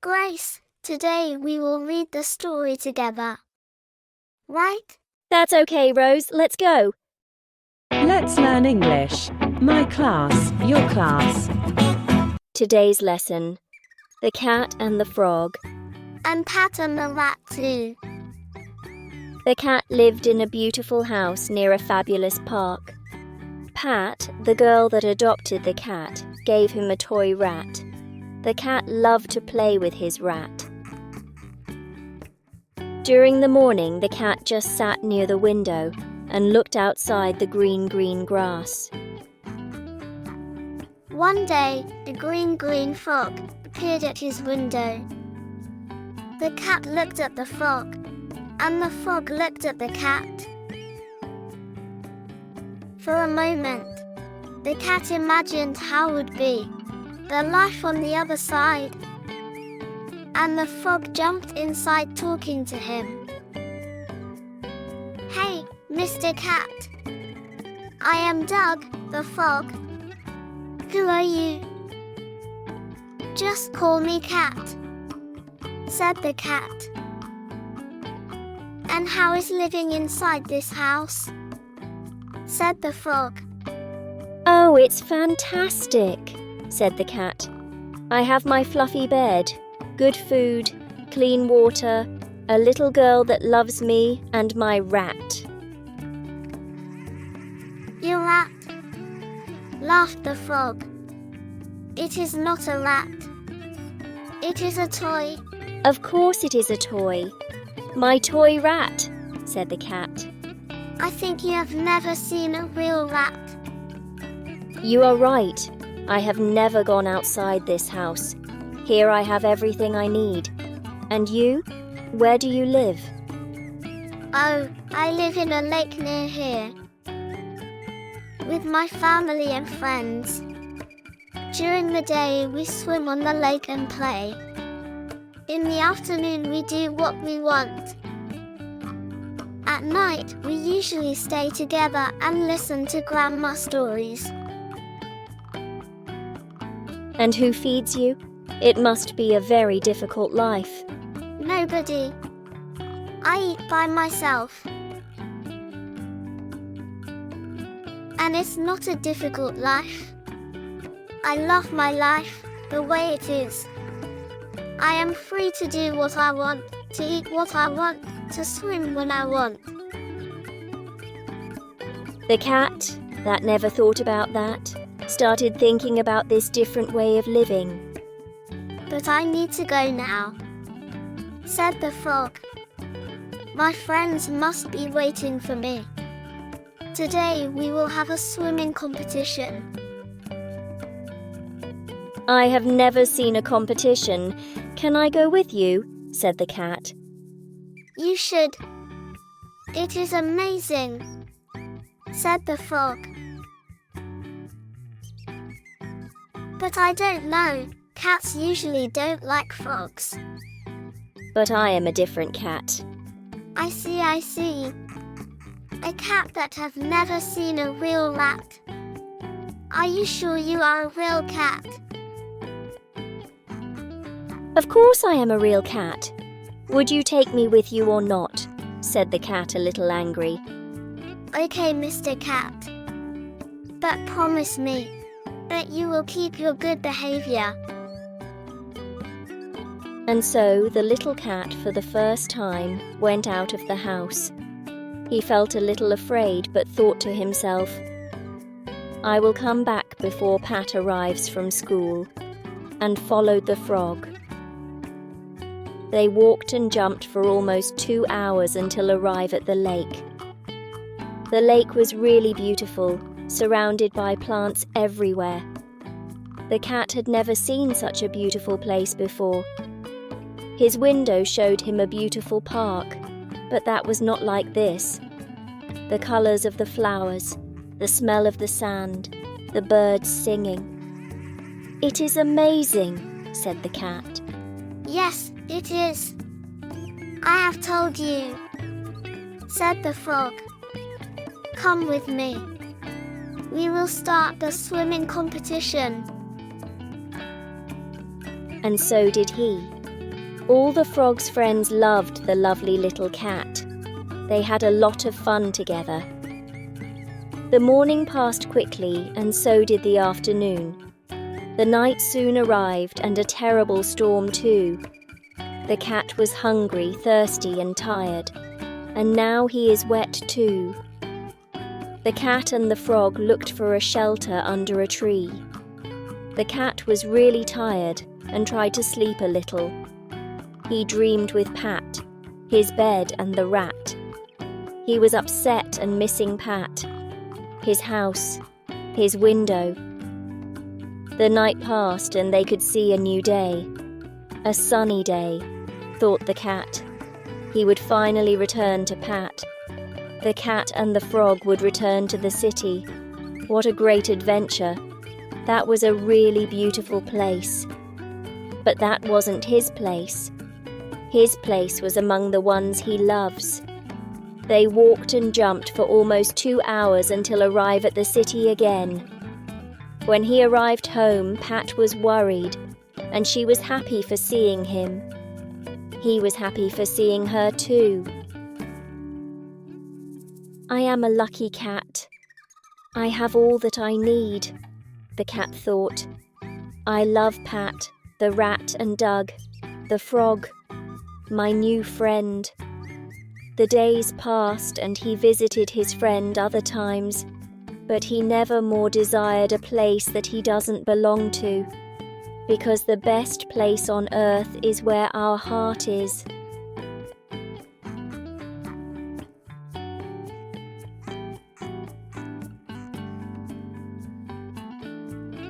Grace, today we will read the story together. Right? That's okay, Rose. Let's go. Let's learn English. My class, your class. Today's lesson: The Cat and the Frog. And Pat and the rat too. The cat lived in a beautiful house near a fabulous park. Pat, the girl that adopted the cat, gave him a toy rat. The cat loved to play with his rat. During the morning, the cat just sat near the window and looked outside the green grass. One day, a green frog appeared at his window. The cat looked at the frog, and the frog looked at the cat. For a moment, the cat imagined how would be the life on the other side, and the frog jumped inside talking to him. "Hey, Mr. Cat. I am Doug, the frog. Who are you?" "Just call me Cat," said the cat. "And how is living inside this house?" said the frog. "Oh, it's fantastic," said the cat. "I have my fluffy bed, good food, clean water, a little girl that loves me, and my rat." "Your rat?" laughed the frog. "It is not a rat. It is a toy." "Of course it is a toy. My toy rat," said the cat. "I think you have never seen a real rat." "You are right. I have never gone outside this house. Here I have everything I need. And you? Where do you live?" "Oh, I live in a lake near here, with my family and friends. During the day we swim on the lake and play. In the afternoon we do what we want. At night we usually stay together and listen to grandma stories." "And who feeds you? It must be a very difficult life." "Nobody. I eat by myself. And it's not a difficult life. I love my life the way it is. I am free to do what I want, to eat what I want, to swim when I want." The cat, that never thought about that, started thinking about this different way of living. "But I need to go now," said the frog. "My friends must be waiting for me. Today we will have a swimming competition." "I have never seen a competition. Can I go with you?" said the cat. "You should. It is amazing," said the frog. "But I don't know. Cats usually don't like frogs." "But I am a different cat." I see. A cat that have never seen a real rat. Are you sure you are a real cat?" "Of course I am a real cat. Would you take me with you or not?" said the cat, a little angry. "Okay, Mr. Cat. But promise me that you will keep your good behavior." And so the little cat, for the first time, went out of the house. He felt a little afraid, but thought to himself, "I will come back before Pat arrives from school," and followed the frog. They walked and jumped for almost 2 hours until arrive at the lake. The lake was really beautiful, surrounded by plants everywhere. The cat had never seen such a beautiful place before. His window showed him a beautiful park, but that was not like this. The colors of the flowers, the smell of the sand, the birds singing. "It is amazing," said the cat. "Yes, it is. I have told you," said the frog. "Come with me. We will start the swimming competition." And so did he. All the frog's friends loved the lovely little cat. They had a lot of fun together. The morning passed quickly, and so did the afternoon. The night soon arrived, and a terrible storm too. The cat was hungry, thirsty, and tired, and now he is wet too. The cat and the frog looked for a shelter under a tree. The cat was really tired and tried to sleep a little. He dreamed with Pat, his bed and the rat. He was upset and missing Pat, his house, his window. The night passed and they could see a new day. A sunny day, thought the cat. He would finally return to Pat. The cat and the frog would return to the city. What a great adventure. That was a really beautiful place. But that wasn't his place. His place was among the ones he loves. They walked and jumped for almost 2 hours until arrive at the city again. When he arrived home, Pat was worried, and she was happy for seeing him. He was happy for seeing her too. I am a lucky cat. I have all that I need, the cat thought. I love Pat, the rat and Doug, the frog, my new friend. The days passed and he visited his friend other times, but he never more desired a place that he doesn't belong to, because the best place on earth is where our heart is.